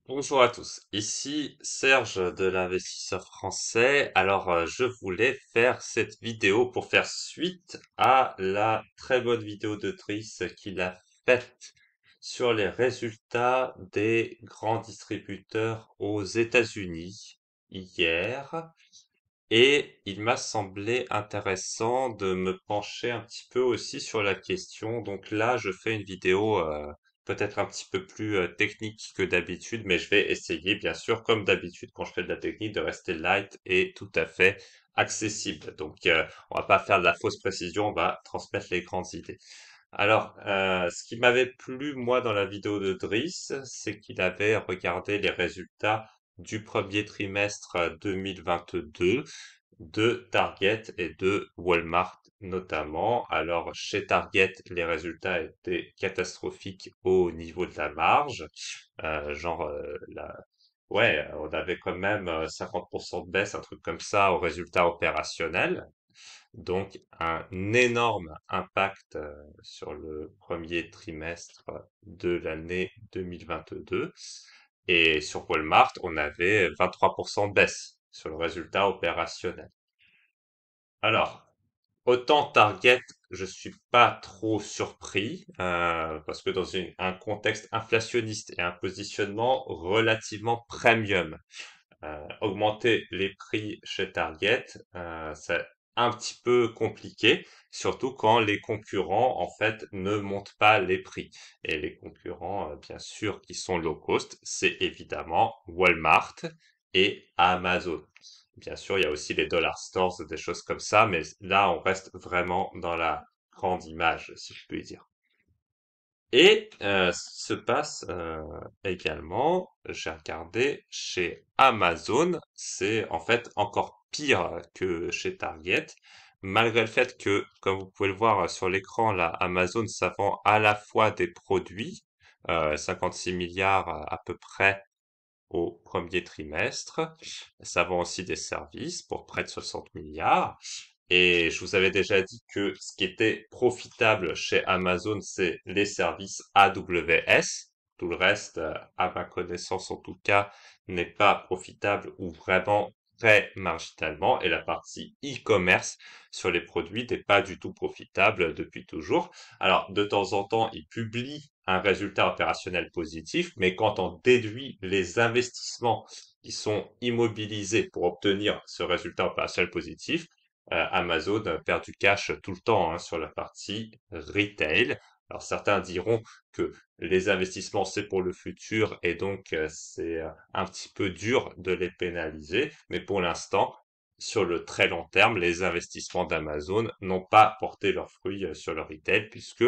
Bonjour à tous, ici Serge de l'investisseur français. Je voulais faire cette vidéo pour faire suite à la très bonne vidéo de Driss qu'il a faite sur les résultats des grands distributeurs aux États-Unis hier. Et il m'a semblé intéressant de me pencher un petit peu aussi sur la question. Donc là, je fais une vidéo peut-être un petit peu plus technique que d'habitude, mais je vais essayer, bien sûr, comme d'habitude, quand je fais de la technique, de rester light et tout à fait accessible. On va pas faire de la fausse précision, on va transmettre les grandes idées. Ce qui m'avait plu, moi, dans la vidéo de Driss, c'est qu'il avait regardé les résultats du premier trimestre 2022 de Target et de Walmart notamment. Alors, chez Target, les résultats étaient catastrophiques au niveau de la marge. Euh, genre, euh, la... Ouais, on avait quand même 50% de baisse, un truc comme ça, au résultat opérationnel. Donc, un énorme impact sur le premier trimestre de l'année 2022. Et sur Walmart, on avait 23% de baisse sur le résultat opérationnel. Alors, autant Target, je suis pas trop surpris, parce que dans un contexte inflationniste et un positionnement relativement premium, augmenter les prix chez Target, c'est un petit peu compliqué, surtout quand les concurrents, en fait, ne montent pas les prix. Et les concurrents, bien sûr, qui sont low cost, c'est évidemment Walmart et Amazon. Bien sûr, il y a aussi les dollar stores, des choses comme ça, mais là, on reste vraiment dans la grande image, si je puis dire. Et se passe également, j'ai regardé chez Amazon, c'est en fait encore pire que chez Target, malgré le fait que, comme vous pouvez le voir sur l'écran, là, Amazon, ça vend à la fois des produits, 56 milliards à peu près au premier trimestre. Ça vend aussi des services pour près de 60 milliards. Et je vous avais déjà dit que ce qui était profitable chez Amazon, c'est les services AWS. Tout le reste, à ma connaissance en tout cas, n'est pas profitable ou vraiment très marginalement. Et la partie e-commerce sur les produits n'est pas du tout profitable depuis toujours. Alors, de temps en temps, ils publient un résultat opérationnel positif, mais quand on déduit les investissements qui sont immobilisés pour obtenir ce résultat opérationnel positif, Amazon perd du cash tout le temps hein, sur la partie retail. Alors certains diront que les investissements c'est pour le futur et donc c'est un petit peu dur de les pénaliser, mais pour l'instant, sur le très long terme, les investissements d'Amazon n'ont pas porté leurs fruits sur le retail puisque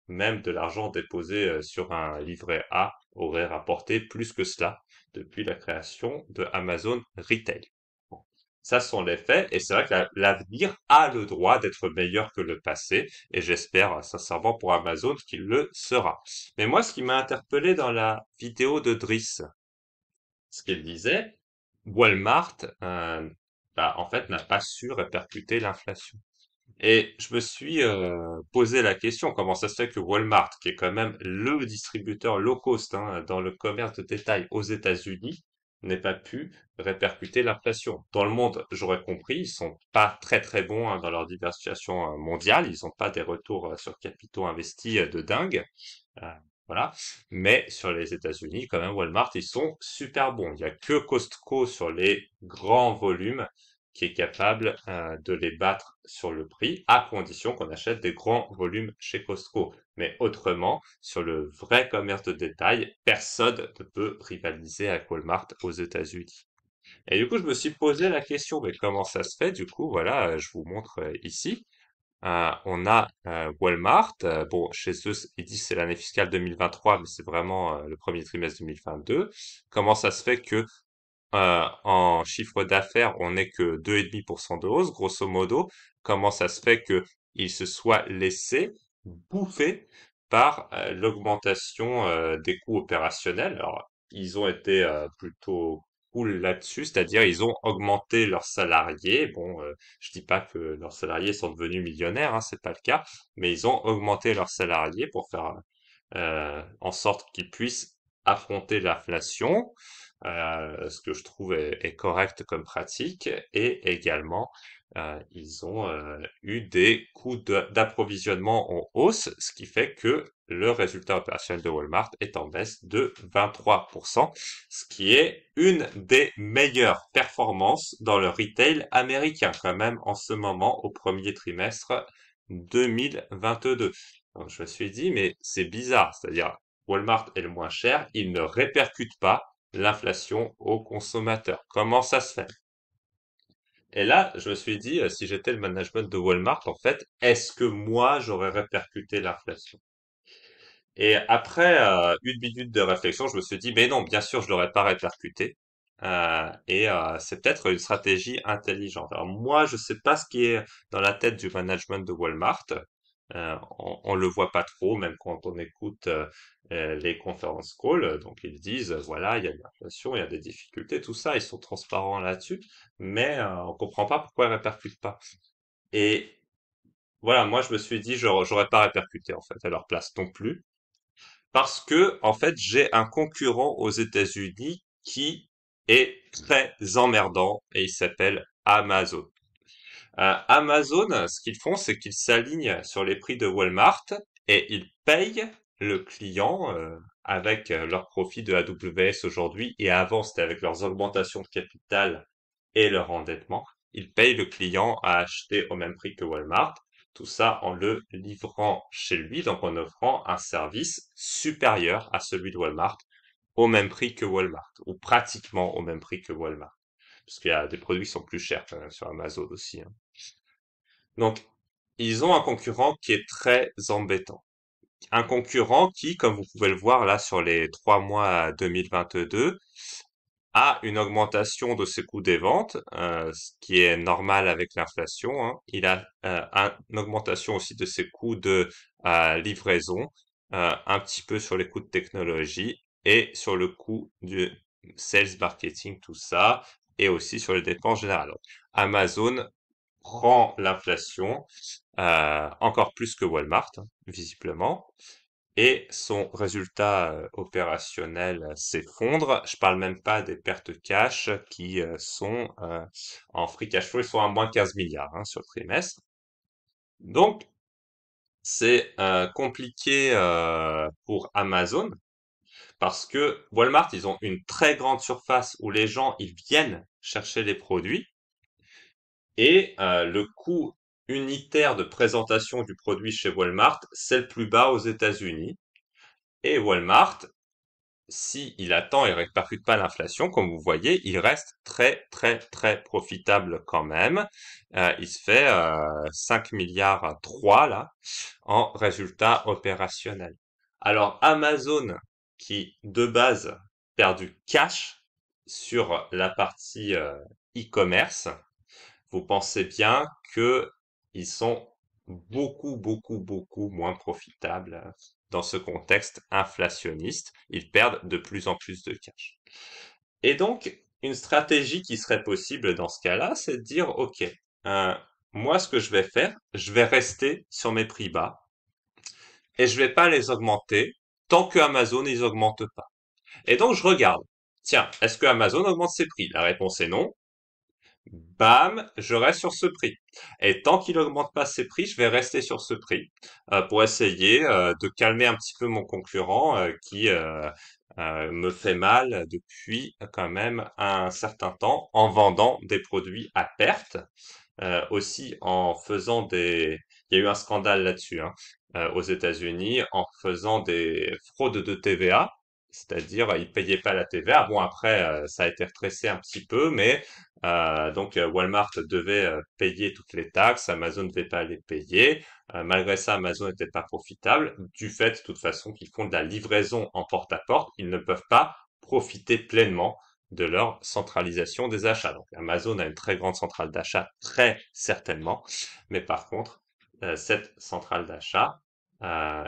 même de l'argent déposé sur un livret A aurait rapporté plus que cela depuis la création de Amazon Retail. Bon, ça sont les faits, et c'est vrai que l'avenir a le droit d'être meilleur que le passé, et j'espère sincèrement pour Amazon qu'il le sera. Mais moi, ce qui m'a interpellé dans la vidéo de Driss, ce qu'il disait, Walmart, en fait, n'a pas su répercuter l'inflation. Et je me suis posé la question, comment ça se fait que Walmart, qui est quand même le distributeur low cost hein, dans le commerce de détail aux États-Unis, n'ait pas pu répercuter l'inflation. Dans le monde, j'aurais compris, ils sont pas très très bons hein, dans leur diversification mondiale, ils n'ont pas des retours sur capitaux investis de dingue. Euh, voilà. Mais sur les États-Unis, quand même, Walmart, ils sont super bons. Il y a que Costco sur les grands volumes qui est capable de les battre sur le prix, à condition qu'on achète des grands volumes chez Costco. Mais autrement, sur le vrai commerce de détail, personne ne peut rivaliser avec Walmart aux États-Unis. Et du coup, je me suis posé la question, mais comment ça se fait? Du coup, voilà, je vous montre ici. On a Walmart. Bon, chez eux, ils disent c'est l'année fiscale 2023, mais c'est vraiment le premier trimestre 2022. Comment ça se fait que en chiffre d'affaires, on n'est que 2,5% de hausse, grosso modo? Comment ça se fait que ils se soient laissés bouffer par l'augmentation des coûts opérationnels? Alors, ils ont été plutôt cool là-dessus, c'est-à-dire ils ont augmenté leurs salariés. Bon, je dis pas que leurs salariés sont devenus millionnaires, hein, c'est pas le cas, mais ils ont augmenté leurs salariés pour faire en sorte qu'ils puissent affronter l'inflation, ce que je trouve est correct comme pratique, et également ils ont eu des coûts d'approvisionnement en hausse, ce qui fait que le résultat opérationnel de Walmart est en baisse de 23%, ce qui est une des meilleures performances dans le retail américain quand même en ce moment au premier trimestre 2022. Donc je me suis dit, mais c'est bizarre, c'est-à-dire Walmart est le moins cher, il ne répercute pas l'inflation aux consommateurs. Comment ça se fait? Et là, je me suis dit, si j'étais le management de Walmart, en fait, est-ce que moi, j'aurais répercuté l'inflation? Et après une minute de réflexion, je me suis dit, mais non, bien sûr, je l'aurais pas répercuté. C'est peut-être une stratégie intelligente. Alors moi, je sais pas ce qui est dans la tête du management de Walmart. On le voit pas trop, même quand on écoute les conférences call. Donc ils disent, voilà, il y a une inflation, il y a des difficultés, tout ça. Ils sont transparents là-dessus, mais on comprend pas pourquoi ils répercutent pas. Et voilà, moi je me suis dit, j'aurais pas répercuté en fait à leur place non plus. Parce que, en fait, j'ai un concurrent aux États-Unis qui est très emmerdant et il s'appelle Amazon. Amazon, ce qu'ils font, c'est qu'ils s'alignent sur les prix de Walmart et ils payent le client avec leur profit de AWS aujourd'hui et avant c'était avec leurs augmentations de capital et leur endettement. Ils payent le client à acheter au même prix que Walmart. Tout ça en le livrant chez lui, donc en offrant un service supérieur à celui de Walmart, au même prix que Walmart, ou pratiquement au même prix que Walmart. Parce qu'il y a des produits qui sont plus chers quand même sur Amazon aussi, hein. Donc, ils ont un concurrent qui est très embêtant. Un concurrent qui, comme vous pouvez le voir là sur les 3 mois 2022, a une augmentation de ses coûts des ventes, ce qui est normal avec l'inflation, hein. Il a une augmentation aussi de ses coûts de livraison, un petit peu sur les coûts de technologie et sur le coût du sales marketing, tout ça, et aussi sur les dépenses générales. Donc, Amazon prend l'inflation encore plus que Walmart, hein, visiblement, et son résultat opérationnel s'effondre. Je parle même pas des pertes cash qui sont en free cash flow, ils sont à moins 15 milliards hein, sur le trimestre. Donc, c'est compliqué pour Amazon parce que Walmart, ils ont une très grande surface où les gens, ils viennent chercher les produits et le coût unitaire de présentation du produit chez Walmart, c'est le plus bas aux États-Unis. Et Walmart, si il attend et répercute pas l'inflation, comme vous voyez, il reste très très très profitable quand même. Il se fait 5 milliards 3 là en résultat opérationnel. Alors Amazon, qui de base perd du cash sur la partie e-commerce, vous pensez bien que ils sont beaucoup, beaucoup, beaucoup moins profitables dans ce contexte inflationniste. Ils perdent de plus en plus de cash. Et donc, une stratégie qui serait possible dans ce cas-là, c'est de dire, OK, euh, moi, ce que je vais faire, je vais rester sur mes prix bas et je vais pas les augmenter tant que Amazon, ils augmentent pas. Et donc, je regarde. Tiens, est-ce que Amazon augmente ses prix? La réponse est non. Bam, je reste sur ce prix. Et tant qu'il augmente pas ses prix, je vais rester sur ce prix pour essayer de calmer un petit peu mon concurrent qui me fait mal depuis quand même un certain temps en vendant des produits à perte, aussi en faisant des... Il y a eu un scandale là-dessus hein, aux États-Unis en faisant des fraudes de TVA. C'est-à-dire, ils payaient pas la TVA. Bon, après, ça a été retracé un petit peu, mais Walmart devait payer toutes les taxes, Amazon ne devait pas les payer. Malgré ça, Amazon n'était pas profitable. Du fait, de toute façon, qu'ils font de la livraison en porte-à-porte, ils ne peuvent pas profiter pleinement de leur centralisation des achats. Donc Amazon a une très grande centrale d'achat, très certainement, mais par contre, cette centrale d'achat, euh,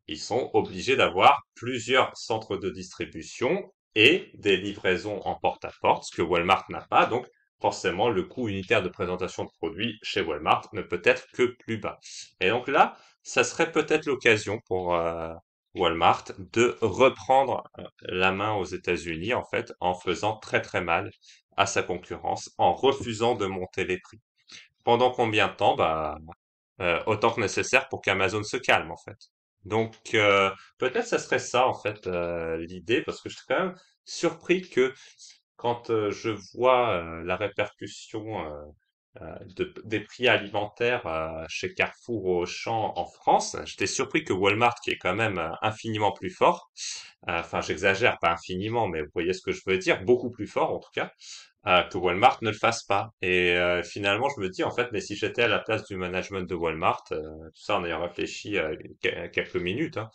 ils sont obligés d'avoir plusieurs centres de distribution et des livraisons en porte-à-porte, ce que Walmart n'a pas. Donc, forcément, le coût unitaire de présentation de produits chez Walmart ne peut être que plus bas. Et donc là, ça serait peut-être l'occasion pour Walmart de reprendre la main aux États-Unis, en fait, en faisant très très mal à sa concurrence, en refusant de monter les prix. Pendant combien de temps? Bah, autant que nécessaire pour qu'Amazon se calme, en fait. Donc, peut-être ça serait ça, en fait, l'idée, parce que je suis quand même surpris que quand je vois la répercussion des prix alimentaires chez Carrefour ou Auchan en France, j'étais surpris que Walmart, qui est quand même infiniment plus fort, enfin j'exagère, pas infiniment, mais vous voyez ce que je veux dire, beaucoup plus fort en tout cas, que Walmart ne le fasse pas. Et finalement, je me dis en fait, mais si j'étais à la place du management de Walmart, tout ça en ayant réfléchi quelques minutes, hein,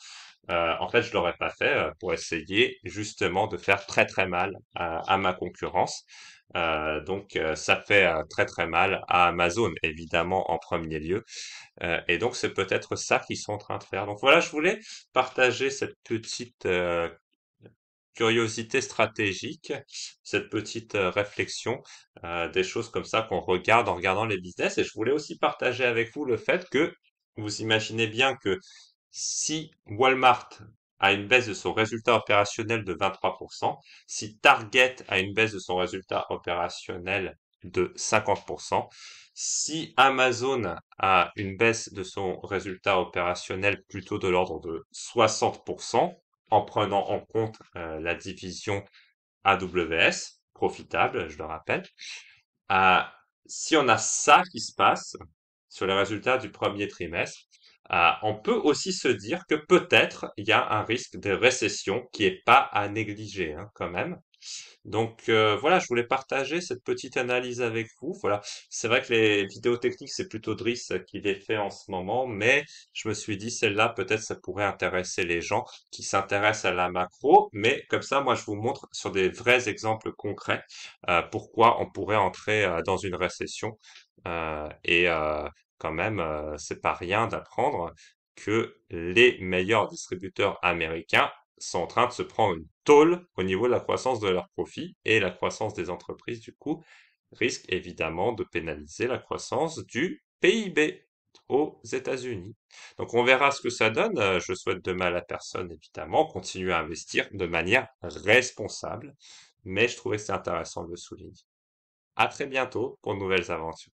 en fait, je l'aurais pas fait pour essayer justement de faire très très mal à ma concurrence. Donc, ça fait très très mal à Amazon, évidemment en premier lieu. Et donc, c'est peut-être ça qu'ils sont en train de faire. Donc voilà, je voulais partager cette petite curiosité stratégique, cette petite réflexion, des choses comme ça qu'on regarde en regardant les business. Et je voulais aussi partager avec vous le fait que vous imaginez bien que si Walmart a une baisse de son résultat opérationnel de 23%, si Target a une baisse de son résultat opérationnel de 50%, si Amazon a une baisse de son résultat opérationnel plutôt de l'ordre de 60%, en prenant en compte la division AWS, profitable, je le rappelle, euh, si on a ça qui se passe sur les résultats du premier trimestre, on peut aussi se dire que peut-être il y a un risque de récession qui est pas à négliger hein, quand même. Donc voilà, je voulais partager cette petite analyse avec vous. Voilà, c'est vrai que les vidéos techniques, c'est plutôt Driss qui les fait en ce moment, mais je me suis dit celle-là, peut-être ça pourrait intéresser les gens qui s'intéressent à la macro, mais comme ça, moi, je vous montre sur des vrais exemples concrets pourquoi on pourrait entrer dans une récession. Et quand même, c'est pas rien d'apprendre que les meilleurs distributeurs américains sont en train de se prendre une tôle au niveau de la croissance de leurs profits et la croissance des entreprises, du coup, risque évidemment de pénaliser la croissance du PIB aux États-Unis. Donc on verra ce que ça donne. Je souhaite de mal à personne, évidemment. Continuer à investir de manière responsable. Mais je trouvais que c'est intéressant de le souligner. À très bientôt pour de nouvelles aventures.